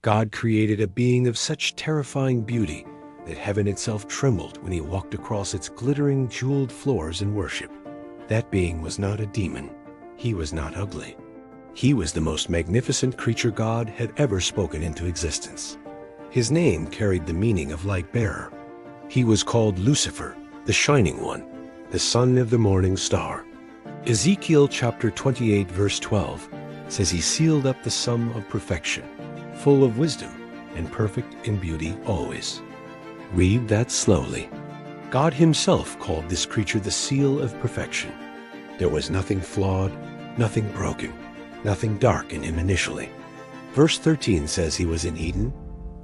God created a being of such terrifying beauty that heaven itself trembled when he walked across its glittering, jeweled floors in worship. That being was not a demon. He was not ugly. He was the most magnificent creature God had ever spoken into existence. His name carried the meaning of light-bearer. He was called Lucifer, the Shining One, the son of the morning star. Ezekiel chapter 28 verse 12 says he sealed up the sum of perfection, full of wisdom and perfect in beauty always. Read that slowly. God himself called this creature the seal of perfection. There was nothing flawed, nothing broken, nothing dark in him initially. Verse 13 says he was in Eden,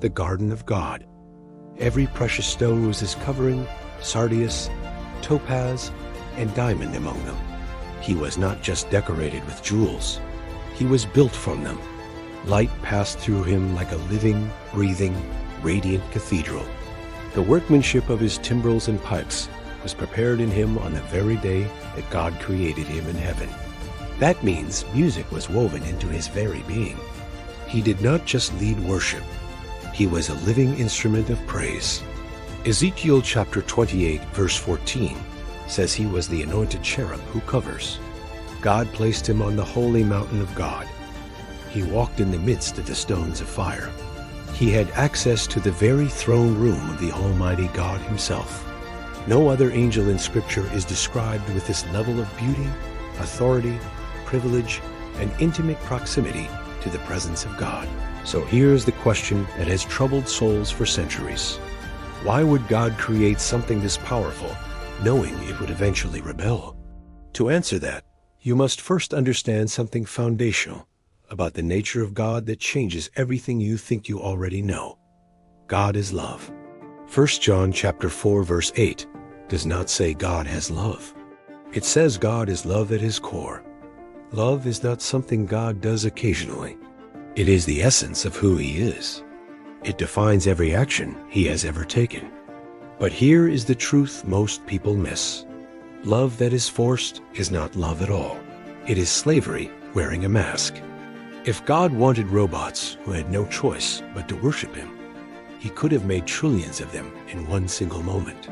the garden of God. Every precious stone was his covering, sardius, topaz, and diamond among them. He was not just decorated with jewels. He was built from them. Light passed through him like a living, breathing, radiant cathedral. The workmanship of his timbrels and pipes was prepared in him on the very day that God created him in heaven. That means music was woven into his very being. He did not just lead worship. He was a living instrument of praise. Ezekiel chapter 28 verse 14 says he was the anointed cherub who covers. God placed him on the holy mountain of God. He walked in the midst of the stones of fire. He had access to the very throne room of the Almighty God himself. No other angel in Scripture is described with this level of beauty, authority, privilege, and intimate proximity to the presence of God. So here's the question that has troubled souls for centuries. Why would God create something this powerful, knowing it would eventually rebel? To answer that, you must first understand something foundational about the nature of God that changes everything you think you already know. God is love. 1 John chapter 4 verse 8 does not say God has love. It says God is love at his core. Love is not something God does occasionally. It is the essence of who he is. It defines every action he has ever taken. But here is the truth most people miss. Love that is forced is not love at all. It is slavery wearing a mask. If God wanted robots who had no choice but to worship him, he could have made trillions of them in one single moment.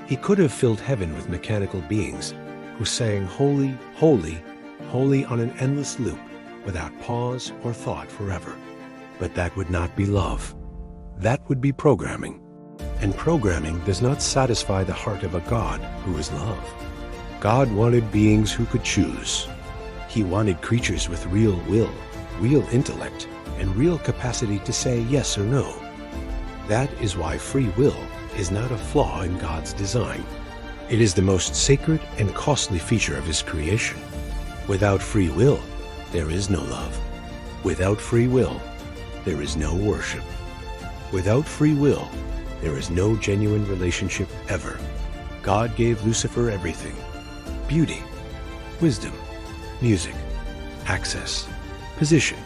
He could have filled heaven with mechanical beings who sang holy, holy, holy on an endless loop without pause or thought forever. But that would not be love. That would be programming. And programming does not satisfy the heart of a God who is love. God wanted beings who could choose. He wanted creatures with real will, real intellect, and real capacity to say yes or no. That is why free will is not a flaw in God's design. It is the most sacred and costly feature of his creation. Without free will, there is no love. Without free will, there is no worship. Without free will, there is no genuine relationship ever. God gave Lucifer everything: beauty, wisdom, music, access, position,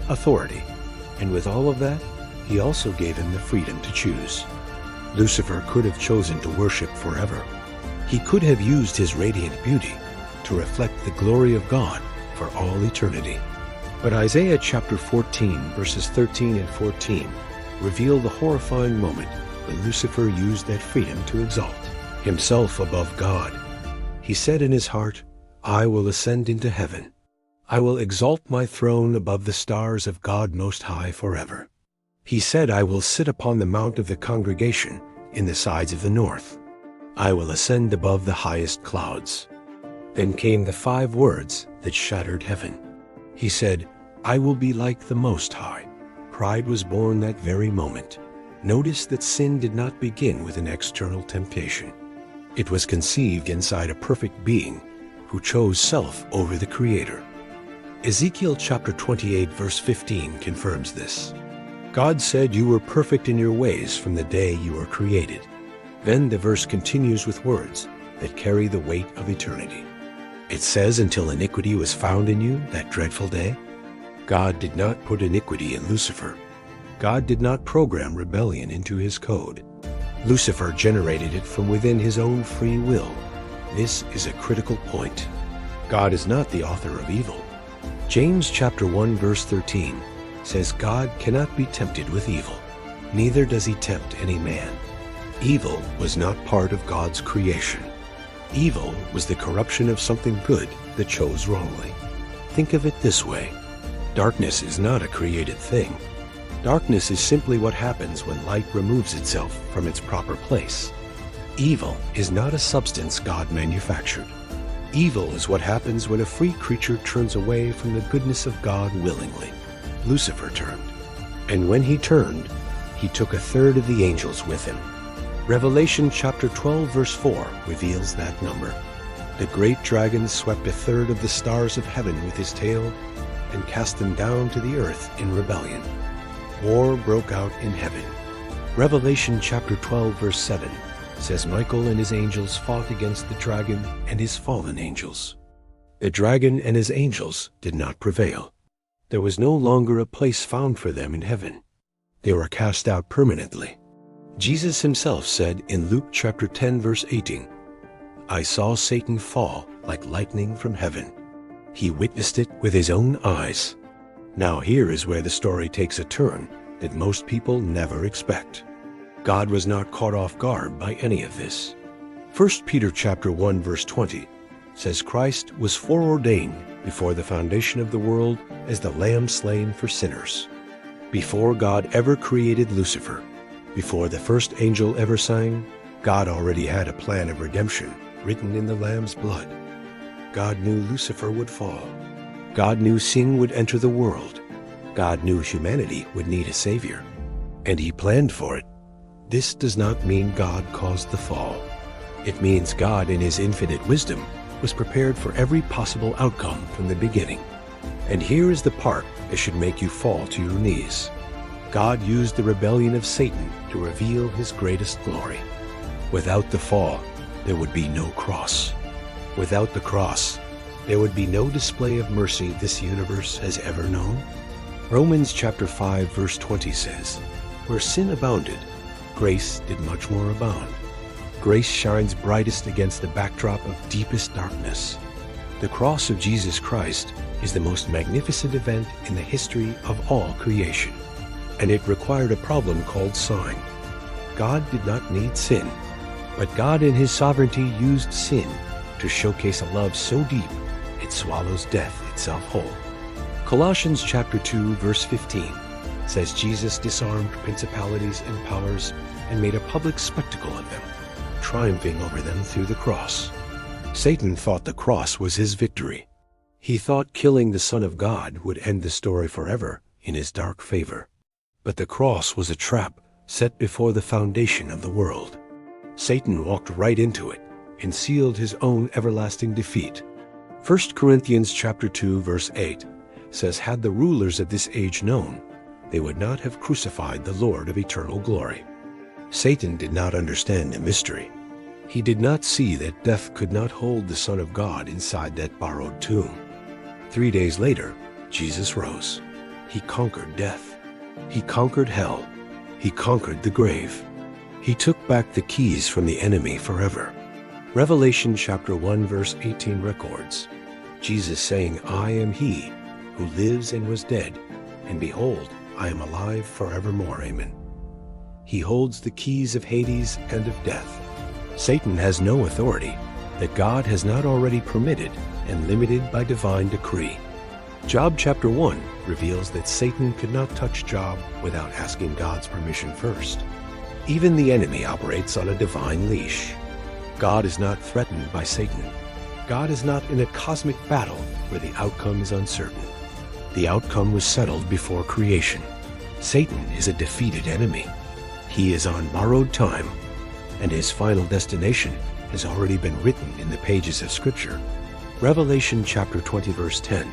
authority. And with all of that, he also gave him the freedom to choose. Lucifer could have chosen to worship forever. He could have used his radiant beauty to reflect the glory of God for all eternity. But Isaiah chapter 14 verses 13 and 14 reveal the horrifying moment when Lucifer used that freedom to exalt himself above God. He said in his heart, "I will ascend into heaven. I will exalt my throne above the stars of God Most High forever." He said, "I will sit upon the mount of the congregation in the sides of the north. I will ascend above the highest clouds." Then came the 5 words that shattered heaven. He said, "I will be like the Most High." Pride was born that very moment. Notice that sin did not begin with an external temptation. It was conceived inside a perfect being who chose self over the Creator. Ezekiel chapter 28 verse 15 confirms this. God said you were perfect in your ways from the day you were created. Then the verse continues with words that carry the weight of eternity. It says, until iniquity was found in you that dreadful day. God did not put iniquity in Lucifer. God did not program rebellion into his code. Lucifer generated it from within his own free will. This is a critical point. God is not the author of evil. James chapter 1 verse 13 says God cannot be tempted with evil, neither does he tempt any man. Evil was not part of God's creation. Evil was the corruption of something good that chose wrongly. Think of it this way. Darkness is not a created thing. Darkness is simply what happens when light removes itself from its proper place. Evil is not a substance God manufactured. Evil is what happens when a free creature turns away from the goodness of God willingly. Lucifer turned. And when he turned, he took a third of the angels with him. Revelation chapter 12 verse 4 reveals that number. The great dragon swept a third of the stars of heaven with his tail and cast them down to the earth in rebellion. War broke out in heaven. Revelation chapter 12 verse 7 says Michael and his angels fought against the dragon and his fallen angels. The dragon and his angels did not prevail. There was no longer a place found for them in heaven. They were cast out permanently. Jesus himself said in Luke chapter 10 verse 18, "I saw Satan fall like lightning from heaven." He witnessed it with his own eyes. Now here is where the story takes a turn that most people never expect. God was not caught off guard by any of this. 1 Peter chapter 1 verse 20 says Christ was foreordained before the foundation of the world as the lamb slain for sinners. Before God ever created Lucifer, before the first angel ever sang, God already had a plan of redemption written in the Lamb's blood. God knew Lucifer would fall. God knew sin would enter the world. God knew humanity would need a Savior. And he planned for it. This does not mean God caused the fall. It means God in his infinite wisdom was prepared for every possible outcome from the beginning. And here is the part that should make you fall to your knees. God used the rebellion of Satan to reveal his greatest glory. Without the fall, there would be no cross. Without the cross, there would be no display of mercy this universe has ever known. Romans chapter 5 verse 20 says, "Where sin abounded, grace did much more abound." Grace shines brightest against the backdrop of deepest darkness. The cross of Jesus Christ is the most magnificent event in the history of all creation, and it required a problem called sign. God did not need sin, but God in his sovereignty used sin to showcase a love so deep it swallows death itself whole. Colossians chapter 2 verse 15 says Jesus disarmed principalities and powers and made a public spectacle of them, triumphing over them through the cross. Satan thought the cross was his victory. He thought killing the Son of God would end the story forever in his dark favor. But the cross was a trap set before the foundation of the world. Satan walked right into it and sealed his own everlasting defeat. 1 Corinthians chapter 2 verse 8 says, "Had the rulers of this age known, they would not have crucified the Lord of eternal glory." Satan did not understand the mystery. He did not see that death could not hold the Son of God inside that borrowed tomb. 3 days later, Jesus rose. He conquered death. He conquered hell. He conquered the grave. He took back the keys from the enemy forever. Revelation chapter 1 verse 18 records Jesus saying, "I am he who lives and was dead, and behold, I am alive forevermore. Amen." He holds the keys of Hades and of death. Satan has no authority that God has not already permitted and limited by divine decree. Job chapter 1 reveals that Satan could not touch Job without asking God's permission first. Even the enemy operates on a divine leash. God is not threatened by Satan. God is not in a cosmic battle where the outcome is uncertain. The outcome was settled before creation. Satan is a defeated enemy. He is on borrowed time, and his final destination has already been written in the pages of Scripture. Revelation chapter 20 verse 10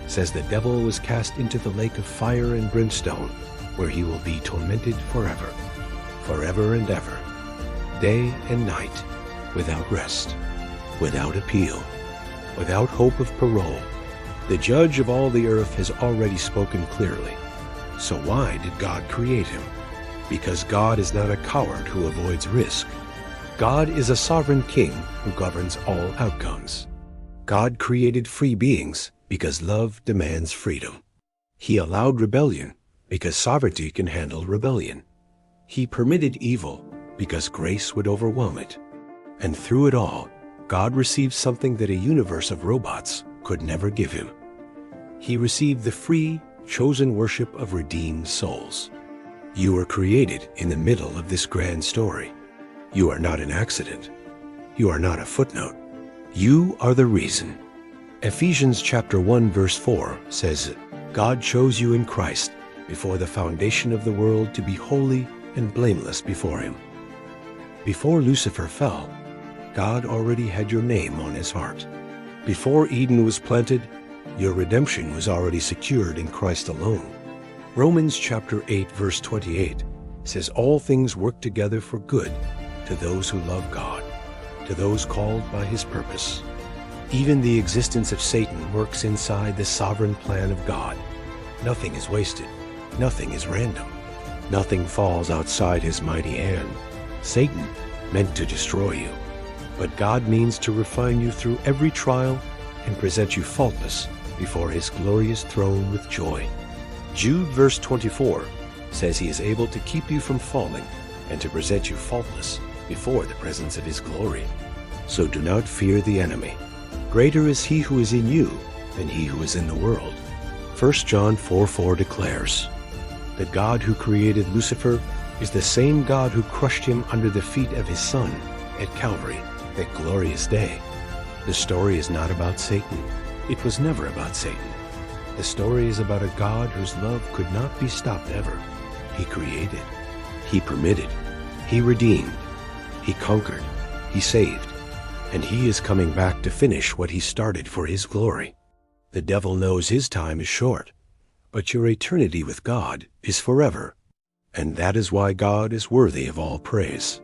says the devil was cast into the lake of fire and brimstone, where he will be tormented forever, forever and ever, day and night, without rest, without appeal, without hope of parole. The judge of all the earth has already spoken clearly. So why did God create him? Because God is not a coward who avoids risk. God is a sovereign king who governs all outcomes. God created free beings because love demands freedom. He allowed rebellion because sovereignty can handle rebellion. He permitted evil because grace would overwhelm it. And through it all, God received something that a universe of robots could never give him. He received the free, chosen worship of redeemed souls. You were created in the middle of this grand story. You are not an accident. You are not a footnote. You are the reason. Ephesians chapter 1 verse 4 says, God chose you in Christ before the foundation of the world to be holy and blameless before him. Before Lucifer fell, God already had your name on his heart. Before Eden was planted, your redemption was already secured in Christ alone. Romans chapter 8 verse 28 says all things work together for good to those who love God, to those called by his purpose. Even the existence of Satan works inside the sovereign plan of God. Nothing is wasted. Nothing is random. Nothing falls outside his mighty hand. Satan meant to destroy you, but God means to refine you through every trial and present you faultless before his glorious throne with joy. Jude verse 24 says he is able to keep you from falling and to present you faultless before the presence of his glory. So do not fear the enemy. Greater is he who is in you than he who is in the world. 1 John 4:4 declares that God who created Lucifer is the same God who crushed him under the feet of his Son at Calvary, that glorious day. The story is not about Satan. It was never about Satan. The story is about a God whose love could not be stopped ever. He created, he permitted, he redeemed, he conquered, he saved, and he is coming back to finish what he started for his glory. The devil knows his time is short, but your eternity with God is forever, and that is why God is worthy of all praise.